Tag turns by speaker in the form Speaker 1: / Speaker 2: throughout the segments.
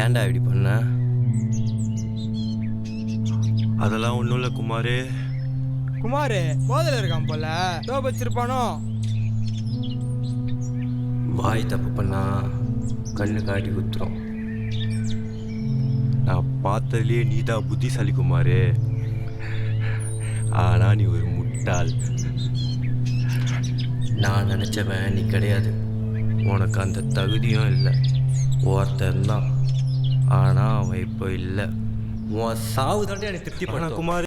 Speaker 1: ஏன்டா இப்படி பண்ண?
Speaker 2: அதெல்லாம் ஒன்றும் இல்லை குமார்.
Speaker 3: குமார் போதையில் இருக்கான் போல. டோப் வச்சிருப்பானோ?
Speaker 1: வாய் தப்பு பண்ணா கண்ணு காட்டி குத்துரும்.
Speaker 2: நான் பார்த்ததுலேயே நீ தான் புத்திசாலி குமார். ஆனால் நீ ஒரு முட்டாள்.
Speaker 1: நான் நினச்சவன் நீ கிடையாது. உனக்கு அந்த தகுதியும் இல்லை. ஒருத்தன் தான், ஆனால் அவன் இப்போ இல்லை. உன் சாவு தாண்டி எனக்கு திருப்தி பண்ண
Speaker 2: குமார்.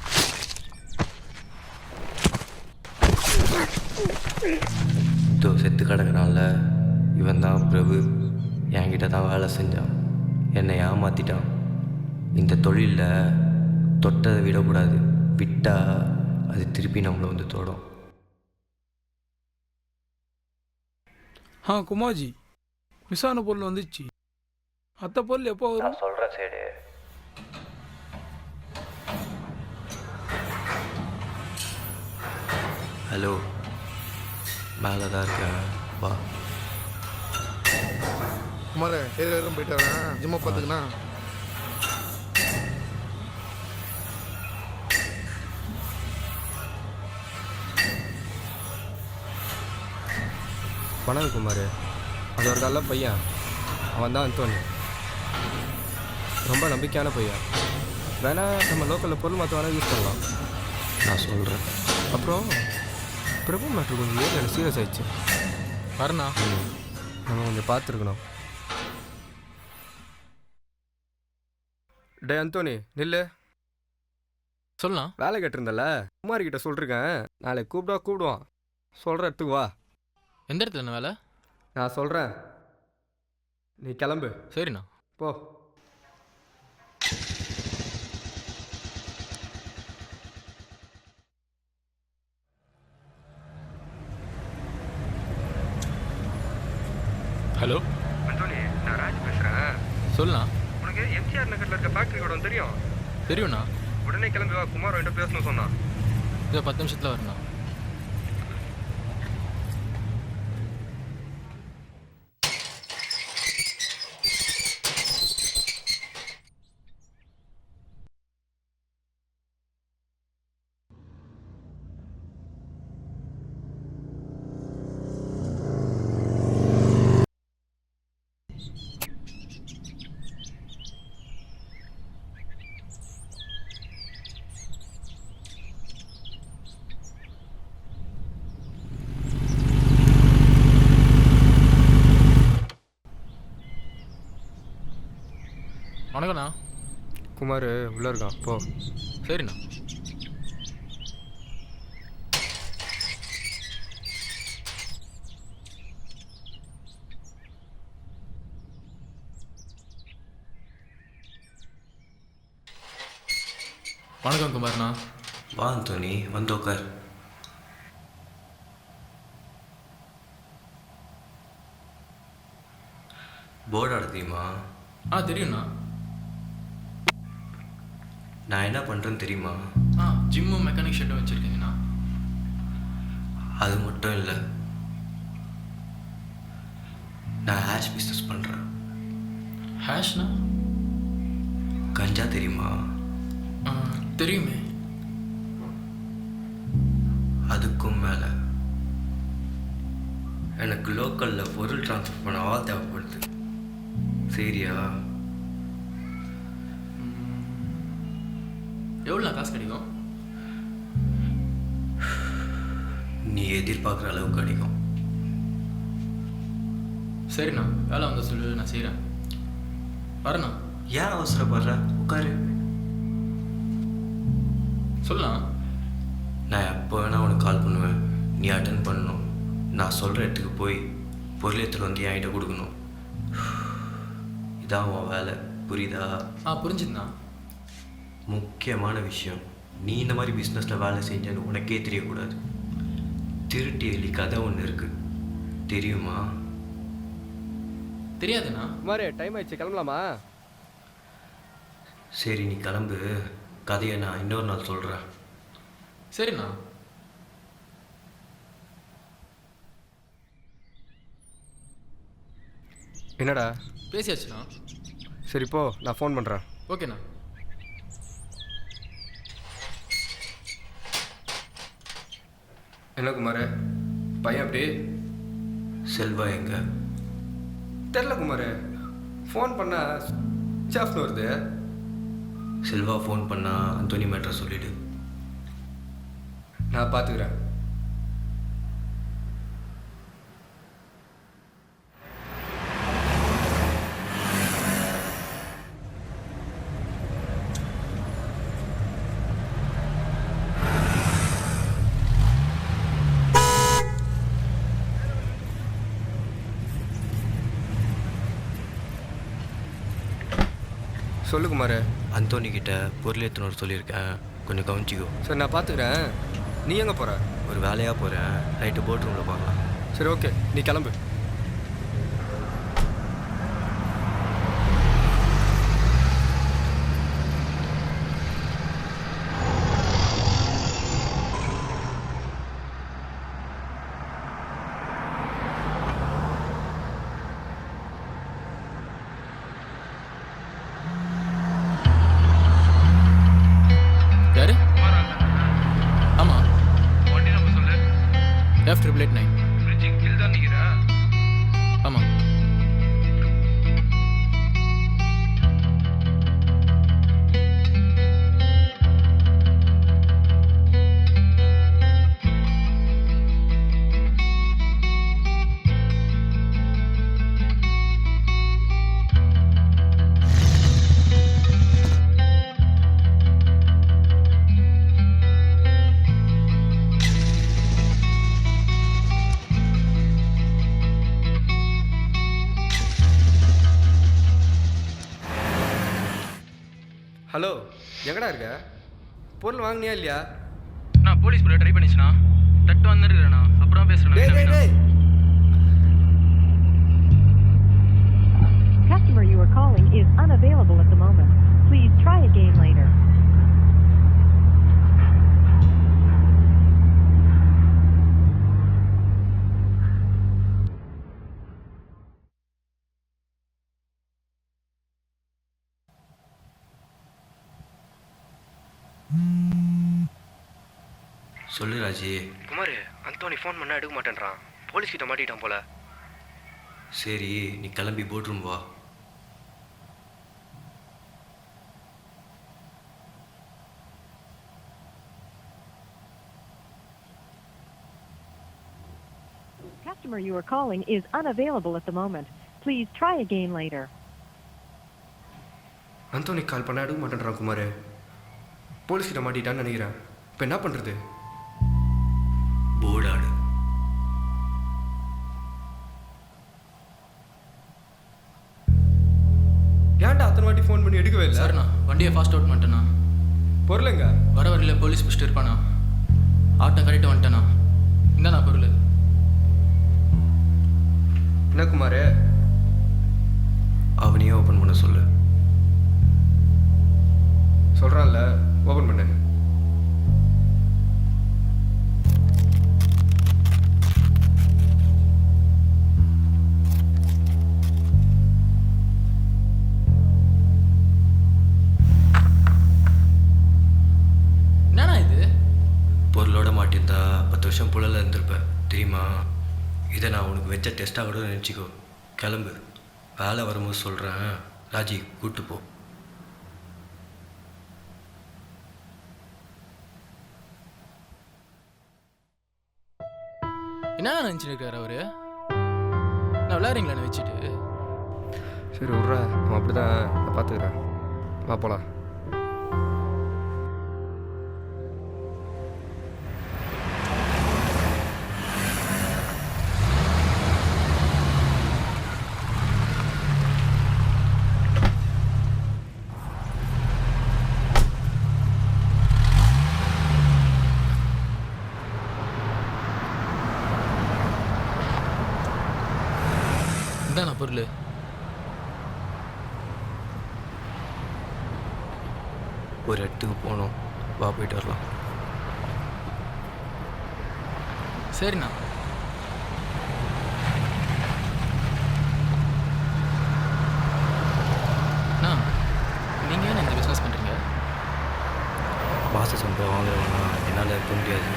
Speaker 1: இதோ செத்து கிடக்குறான்ல, இவன் தான் பிரபு. என்கிட்ட தான் வேலை செஞ்சான், என்னை ஏமாற்றிட்டான். இந்த தொழிலில் தொட்டதை விடக்கூடாது, விட்டா அது திருப்பி நம்மளை வந்து தொடும்.
Speaker 4: குமாஜி, மிஸ்ஸான பொருள் வந்துச்சு. அத்த பொருள் எப்போ வரும்?
Speaker 1: நான் சொல்கிறேன் சைடு. ஹலோ, மேலே தான் இருக்கேன், வா.
Speaker 5: குமார் ஏரியா வரைக்கும் போயிட்டு வரேன். ஜிம்மை பார்த்துக்கண்ணா.
Speaker 6: வணக்கம் குமார். அது ஒரு நல்ல பையன். அவன் தான் அந்தோனி. ரொம்ப நம்பிக்கையான பையன். வேணா நம்ம லோக்கலில் பொருள் மாற்ற வேணால் யூஸ் பண்ணலாம்.
Speaker 1: நான் சொல்கிறேன்.
Speaker 6: அப்புறம் பிரபு மேட்ரு கொஞ்சம் ஏரியாவில் சீரியஸ் ஆயிடுச்சு. வரண்ணா, நம்ம கொஞ்சம் பார்த்துருக்கணும். டே அந்தோனி நில்லு.
Speaker 7: சொல்லலாம்.
Speaker 6: வேலை கேட்டிருந்தல, குமார்கிட்ட சொல்லிருக்கேன். நாளைக்கு கூப்பிடுவான். சொல்கிற இடத்துக்கு வா.
Speaker 7: எந்த இடத்துல என்ன வேலை?
Speaker 6: நான் சொல்கிறேன், நீ கிளம்பு.
Speaker 7: சரிண்ணா.
Speaker 6: போ.
Speaker 7: ஹலோ
Speaker 6: அந்தோனி, நான் ராஜ் பேசுகிறேன்.
Speaker 7: சொல்லலாம்.
Speaker 6: உனக்கு எம்ஜிஆர் நகரில் இருக்க ஃபேக்ட்ரி கூட தெரியும்?
Speaker 7: தெரியும்ண்ணா.
Speaker 6: உடனே கிளம்பி வா, குமார் என்கிட்ட பேசணும்னு சொன்னான்.
Speaker 7: இதை 10 நிமிஷத்தில் வரணும். வணக்கண்ணா.
Speaker 6: குமார் உள்ளே இருக்கான், போ.
Speaker 7: சரிண்ணா. வணக்கம் குமார்ண்ணா.
Speaker 1: வா அந்தோனி, வந்து உட்கார். போர்டு ஆட தெரியுமா?
Speaker 7: தெரியும்ண்ணா.
Speaker 1: நான் என்ன பண்ணுறேன்னு தெரியுமா?
Speaker 7: ஜிம்மும் மெக்கானிக் ஷெட்டும் வச்சுருக்கீங்கண்ணா.
Speaker 1: அது மட்டும் இல்லை, நான் ஹேஷ் பிஸ்னஸ் பண்ணுறேன்.
Speaker 7: ஹேஷ்ண்ணா?
Speaker 1: கஞ்சா தெரியுமா?
Speaker 7: தெரியுமே.
Speaker 1: அதுக்கும் மேலே எனக்கு லோக்கலில் பொருள் ட்ரான்ஸ்ஃபர் பண்ண ஆள் தேவைப்படுது. சரியா?
Speaker 7: எவ்வளோ காசு கிடைக்கும்?
Speaker 1: நீ எதிர்பார்க்குற அளவுக்கு கிடைக்கும்.
Speaker 7: சரிண்ணா, வேலை வந்த சொல்லு, நான் செய்கிறேன். வரேண்ணா.
Speaker 1: ஏன் அவசரப்படுற? உட்காரு.
Speaker 7: சொல்லலாம்.
Speaker 1: நான் எப்போ வேணால் உனக்கு கால் பண்ணுவேன், நீ அட்டன் பண்ணணும். நான் சொல்கிற இடத்துக்கு போய் பொருள் எடுத்துகிட்டு வந்து என்கிட்ட கொடுக்கணும். இதான் உன் வேலை, புரியுதா?
Speaker 7: புரிஞ்சுதுண்ணா.
Speaker 1: முக்கியமான விஷயம், நீ இந்த மாதிரி பிஸ்னஸில் வேலை செஞ்சேன்னு உனக்கே தெரியக்கூடாது. திருட்டு எலி கதை ஒன்று இருக்குது, தெரியுமா?
Speaker 7: தெரியாதுண்ணா.
Speaker 6: குமார் டைம் ஆயிடுச்சு, கிளம்பலாமா?
Speaker 1: சரி நீ கிளம்பு, கதையை நான் இன்னொரு நாள் சொல்கிறேன்.
Speaker 7: சரிண்ணா.
Speaker 6: என்னடா
Speaker 7: பேசியாச்சுண்ணா.
Speaker 6: சரி போ, நான் ஃபோன் பண்ணுறேன்.
Speaker 7: ஓகேண்ணா.
Speaker 6: என்ன குமார், பையன் அப்படி
Speaker 1: செல்வா எங்க?
Speaker 6: தெரில குமார், ஃபோன் பண்ணால் சுவிட்ச் ஆஃப்னு வருது.
Speaker 1: செல்வா ஃபோன் பண்ணா அந்தோனி மேட்ரை சொல்லிவிடு.
Speaker 6: நான் பார்த்துக்கிறேன். சொல்லு குமார்.
Speaker 1: அந்தோனி கிட்ட பொருள் எடுத்துன்னு சொல்லியிருக்கேன், கொஞ்சம் கவனிச்சிக்கோ.
Speaker 6: சரி நான் பார்த்துக்கிறேன். நீ எங்கே போகிற?
Speaker 1: ஒரு வேலையாக போகிறேன், நைட்டு போட் ரூமில் பார்க்கலாம்.
Speaker 6: சரி ஓகே, நீ கிளம்பு.
Speaker 7: யாரு? ஆமாம். வண்டி நம்பர் சொல்லு. F889.
Speaker 4: ஃப்ரிட்ஜிங் கீழ் தான் நிற்கிறா.
Speaker 7: ஆமாம்.
Speaker 6: ஹலோ, எங்கடா இருக்க? பொருள் வாங்கினியா இல்லையா?
Speaker 7: நான் போலீஸ் பிள்ளை ட்ரை பண்ணிச்சுண்ணா. தட்டு வந்துருக்கிறேண்ணா. அப்புறம்
Speaker 6: டேய் டேய்
Speaker 7: பேசுகிறேன்.
Speaker 6: டேய்,
Speaker 8: Customer you are calling is unavailable at the moment. Please try again later.
Speaker 1: சொல்லு ராஜி.
Speaker 6: குமார், அந்தோனி ஃபோன் பண்ணால் எடுக்க மாட்டேன்றான். போலீஸ்கிட்ட மாட்டிட்டான் போல.
Speaker 1: சரி, நீ கிளம்பி போட் ரூம் வா.
Speaker 8: Customer you are calling is unavailable at the moment. Please try again later.
Speaker 6: Anthony call பண்ணால் எடுக்க மாட்டேன்றான் குமார். போலீஸ்கிட்ட மாட்டிட்டான்னு நினைக்கிறேன். இப்போ என்ன பண்ணுறது?
Speaker 1: போர்டாடு.
Speaker 6: ஏன்டா அத்தனை வாட்டி ஃபோன் பண்ணி எடுக்கவே இல்லை?
Speaker 7: சரிண்ணா, வண்டியை ஃபாஸ்ட் அவுட் பண்ணிட்டேண்ணா.
Speaker 6: பொருளுங்க
Speaker 7: வர வரையில் போலீஸ் பிடிச்சிட்டு இருப்பாண்ணா. ஆட்டம் கரெக்டாக வந்துட்டேண்ணா. இந்தாண்ணா பொருள்.
Speaker 6: என்ன குமார்?
Speaker 1: அவனையே ஓப்பன் பண்ண சொல்லு.
Speaker 6: சொல்கிறான்ல, ஓப்பன் பண்ணு.
Speaker 7: என்னண்ணா இது?
Speaker 1: பொருளோட மாட்டியிருந்தா 10 வருஷம் புழல இருந்திருப்பேன் தெரியுமா? இதை நான் உனக்கு வச்ச டெஸ்ட்டாக கூட நினச்சிக்கோ. கிளம்பு, வேலை வரும்போது சொல்கிறேன். ராஜி கூப்பிட்டு போ.
Speaker 7: என்னண்ணா நினச்சிட்டு இருக்காரு அவரு? நான் விளையாடுறீங்களா வச்சுட்டு?
Speaker 6: சரி விட்றா, அவன் அப்படி தான். நான் பார்த்துக்கிறேன். வா போலாம்.
Speaker 7: இந்தாண்ணா பொருள்.
Speaker 1: ஒரு இடத்துக்கு போகணும், வா போயிட்டு வரலாம்.
Speaker 7: சரிண்ணா. அண்ணா
Speaker 1: வாங்குறவனா என்னால் இருக்க முடியாது.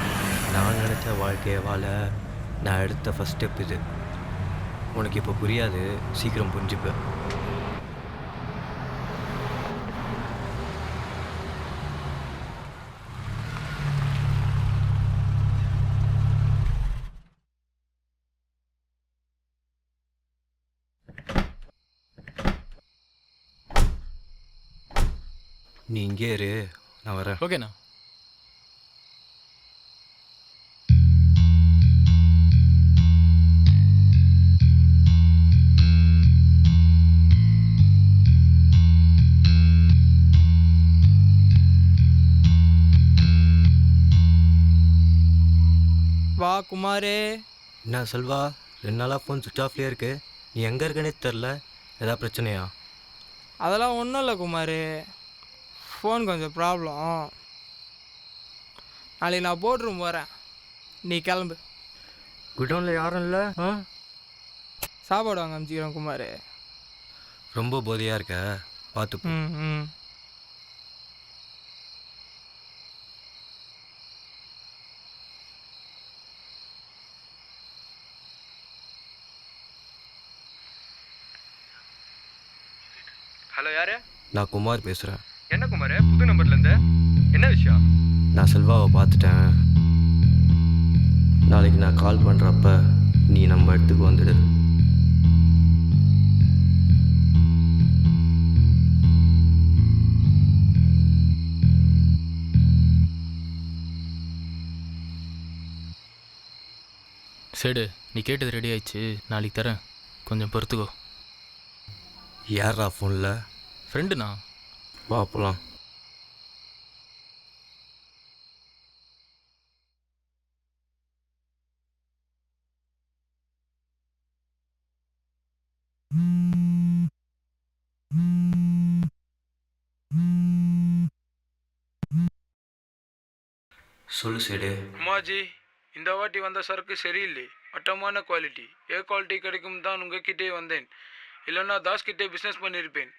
Speaker 1: நான் நினச்ச வாழ்க்கையை வாழ நான் எடுத்த ஃபஸ்ட் ஸ்டெப் இது. உனக்கு இப்போ புரியாது, சீக்கிரம் புரிஞ்சுப்பேன். நீ இங்கே இரு, நான் வரேன்.
Speaker 7: ஓகேண்ணா.
Speaker 3: வா குமாரே.
Speaker 1: என்ன செல்வா, 2 நாளாக ஃபோன் சுவிச் ஆஃப்லேயே இருக்கு. நீ எங்கே இருக்கனே தெரில. ஏதாவது பிரச்சனையா?
Speaker 3: அதெல்லாம் ஒன்றும் இல்லை குமார், ஃபோன் கொஞ்சம் ப்ராப்ளம். நாளைக்கு நான் போர்ட் ரூம் வரேன், நீ கிளம்பு.
Speaker 1: குடோனில் யாரும் இல்லை?
Speaker 3: சாப்பாடு வாங்க அனுப்பிச்சிக்கிறேன் குமார்.
Speaker 1: ரொம்ப போதையாக இருக்க, பார்த்து.
Speaker 3: ம் ம்.
Speaker 6: ஹலோ, யாரு?
Speaker 1: நான் குமார் பேசுகிறேன்.
Speaker 6: என்ன குமார், புது நம்பர்லேருந்து? என்ன விஷயம்?
Speaker 1: நான் செல்வாவை பார்த்துட்டேன். நாளைக்கு நான் கால் பண்ணுறப்ப நீ நம்ம இடத்துக்கு வந்துடு.
Speaker 7: சரி, நீ கேட்டது ரெடி ஆயிடுச்சு, நாளைக்கு தரேன், கொஞ்சம் பொறுத்துக்கோ.
Speaker 1: யாரா ஃபோனில்?
Speaker 7: ஃப்ரெண்டுண்ணா.
Speaker 1: வா போலாம். சொல்லு சேடு.
Speaker 4: அம்மாஜி, இந்த வாட்டி வந்த சரக்கு சரியில்லை, மட்டமான குவாலிட்டி. ஏ குவாலிட்டி கிடைக்கும் தான் உங்ககிட்டே வந்தேன், இல்லைன்னா தாஸ்கிட்டே பிஸ்னஸ் பண்ணியிருப்பேன்.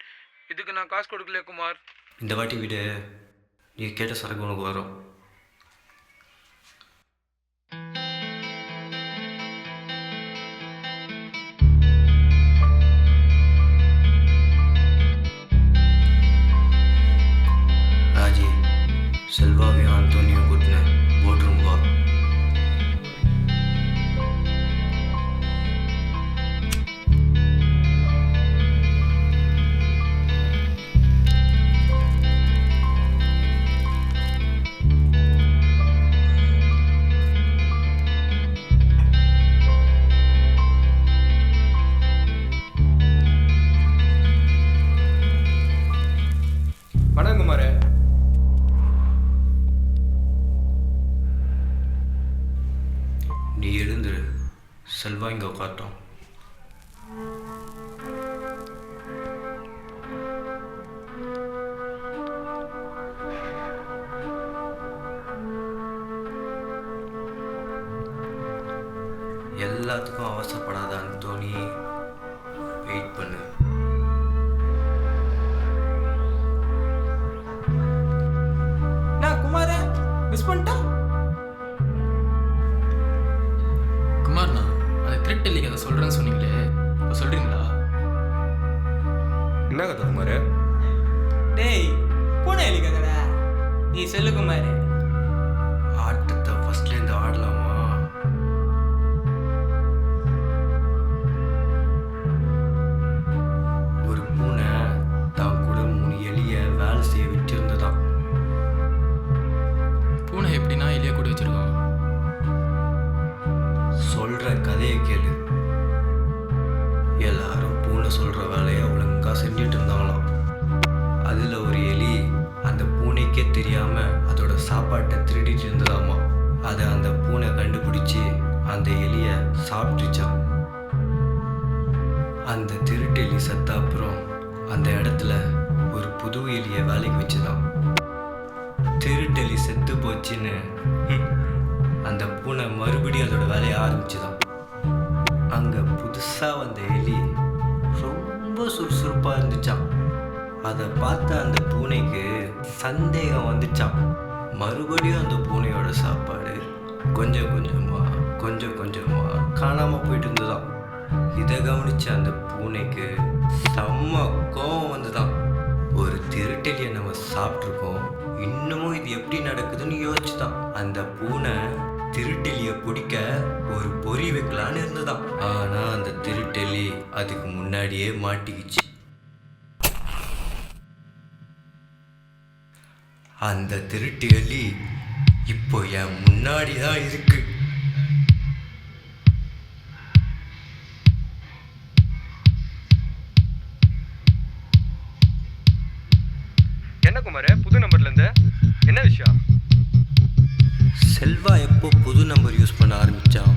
Speaker 4: இதுக்கு நான் காசு கொடுக்கல குமார்.
Speaker 1: இந்த வாட்டி விடு, நீ கேட்ட சரக்கு உனக்கு வரும். ராஜி, செல்வாவையும் அந்தோனியும் கூட்டின போட் ரூம் வா.
Speaker 6: வணக்கம் குமார்.
Speaker 1: நீ எழுந்துரு, செல்வா இங்கே உட்காட்டோம். எல்லாத்துக்கும் அவசரப்படாத அந்தோனி, வெயிட் பண்ணு.
Speaker 3: நான் குமார் மிஸ் பண்ணிட்டா.
Speaker 7: குமார்ண்ணா, அந்த த்ரெட் இல்லைங்க, அதை சொல்கிறேன்னு சொன்னீங்களே, இப்போ சொல்கிறீங்களா?
Speaker 6: என்ன கதை குமார்?
Speaker 3: டேய் பூனை எலிக்கதடா, நீ சொல்லு குமார்.
Speaker 1: ஆட்டத்தை ஃபஸ்ட்லேருந்து ஆடலாமா? ஒரு பூனை தான் கூட 3 எலியை வேலை செய்ய விட்டிருந்ததான்.
Speaker 7: பூனை எப்படின்னா எலியா கூட வச்சுருக்கோம்.
Speaker 1: சொல்கிற கதையை கேளு. எல்லாரும் பூனை சொல்கிற வேலையை ஒழுங்காக செஞ்சுட்டு இருந்தாங்களாம். அதில் ஒரு எலி அந்த பூனைக்கே தெரியாமல் அதோட சாப்பாட்டை திருடிட்டு இருந்ததாமா. அதை அந்த பூனை கண்டுபிடிச்சி அந்த எலியை சாப்பிட்டுச்சான். அந்த திருட்டு எலி செத்த அப்புறம் அந்த இடத்துல ஒரு புது எலியை வேலைக்கு வச்சுதான். திருட்டு எலி செத்து போச்சுன்னு அந்த பூனை மறுபடியும் அதோட வேலையை ஆரம்பிச்சுதான். அங்கே புதுசாக வந்த எலி ரொம்ப சுறுசுறுப்பாக இருந்துச்சான். அதை பார்த்த அந்த பூனைக்கு சந்தேகம் வந்துச்சான். மறுபடியும் அந்த பூனையோட சாப்பாடு கொஞ்சம் கொஞ்சமாக காணாமல் போயிட்டு இருந்ததாம். இதை கவனிச்ச அந்த பூனைக்கு செம்ம கோவம் வந்துதான். ஒரு திருட்டெலியை நம்ம சாப்பிட்ருக்கோம், இன்னமும் இது எப்படி நடக்குதுன்னு யோசிச்சுதான் அந்த பூனை திருட்டெலியை பிடிக்க ஒரு பொறி வைக்கலான்னு இருந்ததாம். ஆனால் அந்த திருட்டெலி அதுக்கு முன்னாடியே மாட்டிக்கிச்சு. அந்த திருட்டு எலி இப்போ என் முன்னாடி தான் இருக்கு.
Speaker 6: என்ன குமார், புது நம்பர்லேருந்து என்ன விஷயம்?
Speaker 1: செல்வா எப்போ புது நம்பர் யூஸ் பண்ண ஆரம்பித்தான்?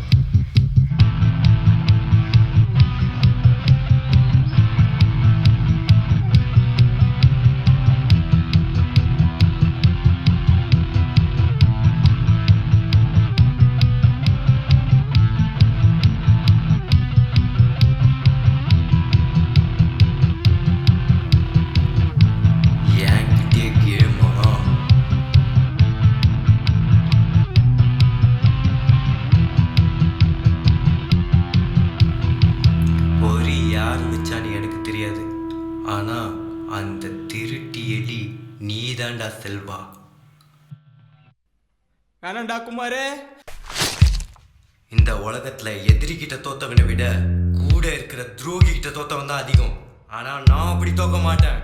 Speaker 1: எனக்கு தெரியாது, ஆனா அந்த திருட்டி எலி நீதாண்டா செல்வா.
Speaker 3: வேணாண்டா குமாரே.
Speaker 1: இந்த உலகத்துல எதிரிகிட்ட தோத்தவனை விட கூட இருக்கிற துரோகி கிட்ட தோத்தவன் தான் அதிகம். ஆனா நான் அப்படி தோக்க மாட்டேன்.